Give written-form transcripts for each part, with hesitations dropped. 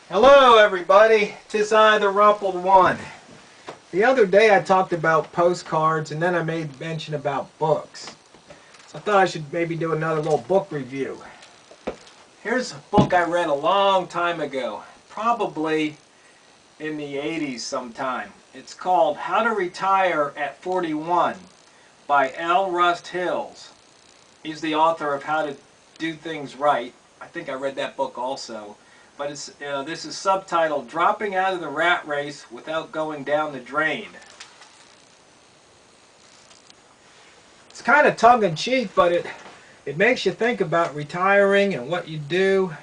Hello everybody, 'tis I the Rumpled One. The other day I talked about postcards and then I made mention about books. So I thought I should maybe do another little book review. Here's a book I read a long time ago, probably in the 80s sometime. It's called How to Retire at 41 by L. Rust Hills. He's the author of How to Do Things Right. I think I read that book also. But this is subtitled Dropping Out of the Rat Race Without Going Down the Drain. It's kind of tongue-in-cheek, but it makes you think about retiring and what you do.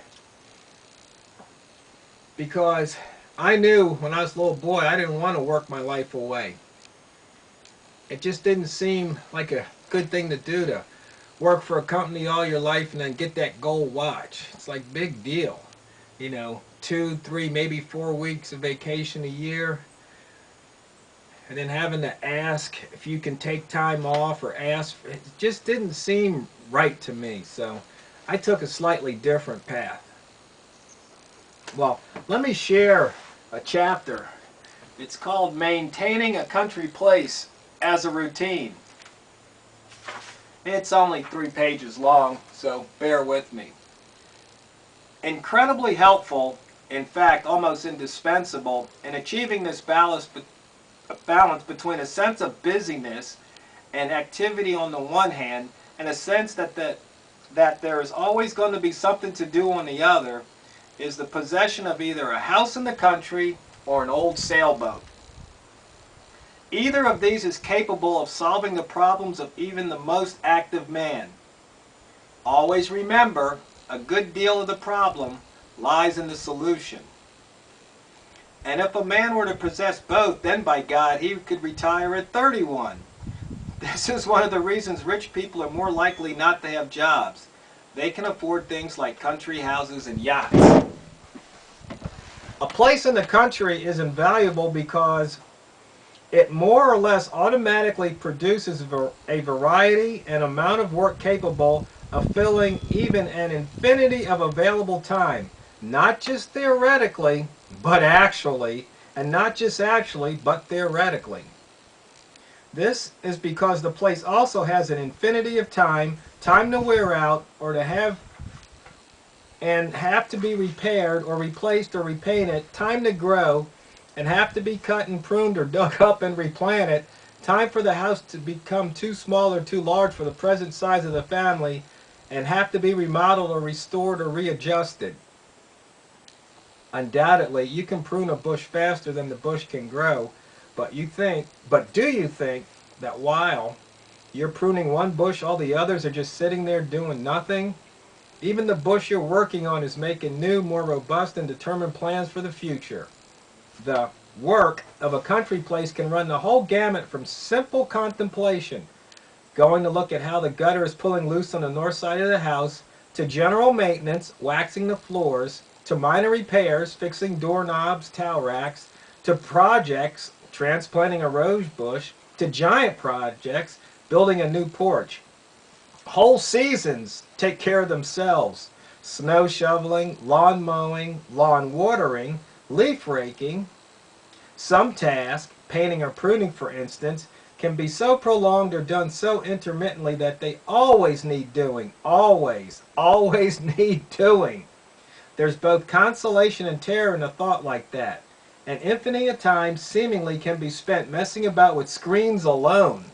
Because I knew when I was a little boy I didn't want to work my life away. It just didn't seem like a good thing to do, to work for a company all your life and then get that gold watch. It's like big deal. You know, 2, 3, maybe 4 weeks of vacation a year, and then having to ask if you can take time off, or ask, it just didn't seem right to me. So I took a slightly different path. Well, let me share a chapter. It's called Maintaining a Country Place as a Routine. It's only 3 pages long, so bear with me. Incredibly helpful, in fact almost indispensable, in achieving this balance between a sense of busyness and activity on the one hand, and a sense that there is always going to be something to do on the other, is the possession of either a house in the country or an old sailboat. Either of these is capable of solving the problems of even the most active man. Always remember, a good deal of the problem lies in the solution. And if a man were to possess both, then by God, he could retire at 31. This is one of the reasons rich people are more likely not to have jobs. They can afford things like country houses and yachts. A place in the country is invaluable because it more or less automatically produces a variety and amount of work capable of filling even an infinity of available time, not just theoretically, but actually, and not just actually, but theoretically. This is because the place also has an infinity of time to wear out, or to have to be repaired or replaced or repainted, time to grow, and have to be cut and pruned or dug up and replanted, time for the house to become too small or too large for the present size of the family, and have to be remodeled or restored or readjusted. Undoubtedly, you can prune a bush faster than the bush can grow, but do you think that while you're pruning one bush, all the others are just sitting there doing nothing? Even the bush you're working on is making new, more robust and determined plans for the future. The work of a country place can run the whole gamut from simple contemplation, going to look at how the gutter is pulling loose on the north side of the house, to general maintenance, waxing the floors, to minor repairs, fixing doorknobs, towel racks, to projects, transplanting a rose bush, to giant projects, building a new porch. Whole seasons take care of themselves. Snow shoveling, lawn mowing, lawn watering, leaf raking. Some task, painting or pruning for instance, can be so prolonged or done so intermittently that they always need doing. Always need doing. There's both consolation and terror in a thought like that. An infinity of time seemingly can be spent messing about with screens alone.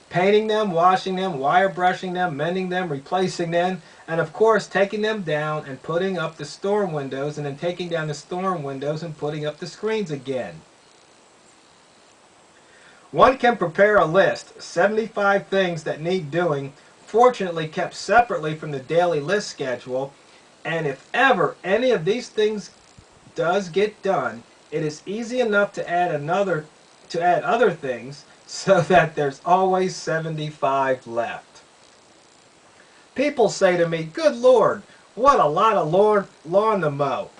Painting them, washing them, wire brushing them, mending them, replacing them, and of course taking them down and putting up the storm windows, and then taking down the storm windows and putting up the screens again. One can prepare a list, 75 things that need doing, fortunately kept separately from the daily list schedule, and if ever any of these things does get done, it is easy enough to add other things, so that there's always 75 left. People say to me, "Good Lord, what a lot of lawn to mow."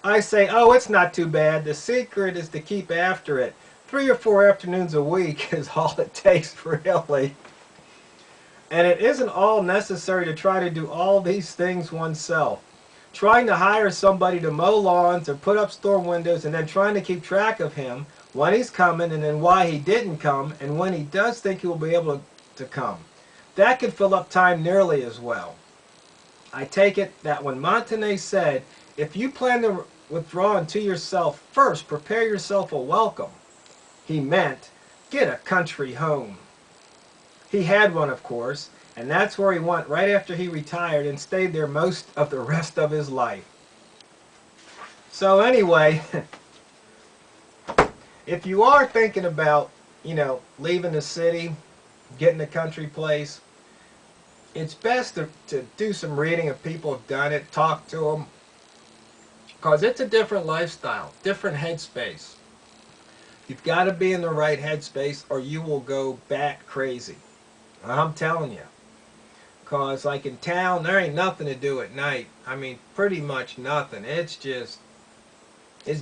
I say, "Oh, it's not too bad. The secret is to keep after it. 3 or 4 afternoons a week is all it takes, really." And it isn't all necessary to try to do all these things oneself. trying to hire somebody to mow lawns or put up storm windows and then trying to keep track of him when he's coming and then why he didn't come and when he does think he will be able to come. That could fill up time nearly as well. I take it that when Montagne said, if you plan to withdraw into yourself first, prepare yourself a welcome, he meant get a country home. He had one, of course, and that's where he went right after he retired and stayed there most of the rest of his life. So anyway, if you are thinking about, leaving the city, getting a country place, it's best to do some reading if people have done it, talk to them, because it's a different lifestyle, different headspace. You've got to be in the right headspace or you will go bat crazy. I'm telling you. Because like in town, there ain't nothing to do at night. I mean, pretty much nothing. It's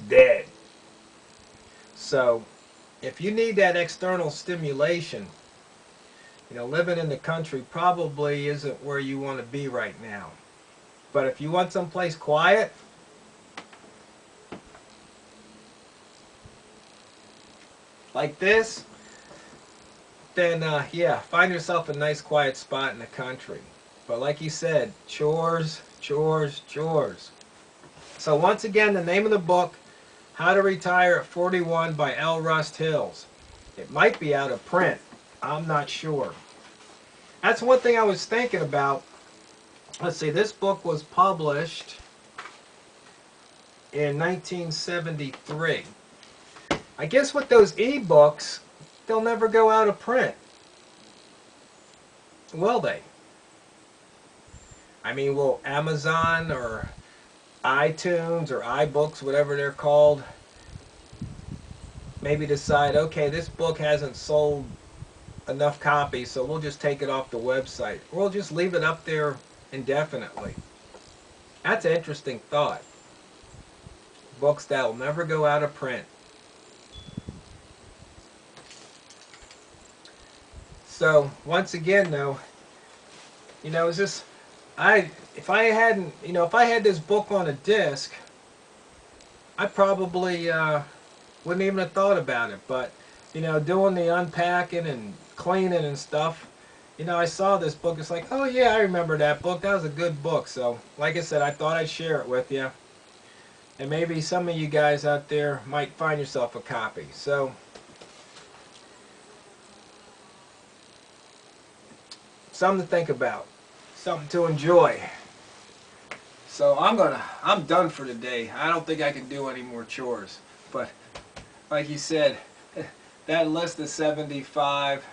dead. So, if you need that external stimulation, living in the country probably isn't where you want to be right now. But if you want someplace quiet, like this, then yeah, find yourself a nice quiet spot in the country. But like you said, chores, chores, chores. So once again, the name of the book, How to Retire at 41 by L. Rust Hills. It might be out of print. I'm not sure. That's one thing I was thinking about. Let's see, this book was published in 1973. I guess with those e-books, they'll never go out of print. Will they? I mean, will Amazon or iTunes or iBooks, whatever they're called, maybe decide, okay, this book hasn't sold enough copies, so we'll just take it off the website. Or we'll just leave it up there indefinitely. That's an interesting thought. Books that will never go out of print. So once again, though, is this? If I had this book on a disc, I probably wouldn't even have thought about it. But doing the unpacking and cleaning and stuff, I saw this book. It's like, oh yeah, I remember that book. That was a good book. So, like I said, I thought I'd share it with you, and maybe some of you guys out there might find yourself a copy. So. Something to think about, something to enjoy. So I'm done for today. I don't think I can do any more chores. But like you said, that list of 75,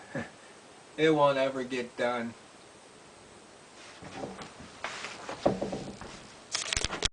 it won't ever get done.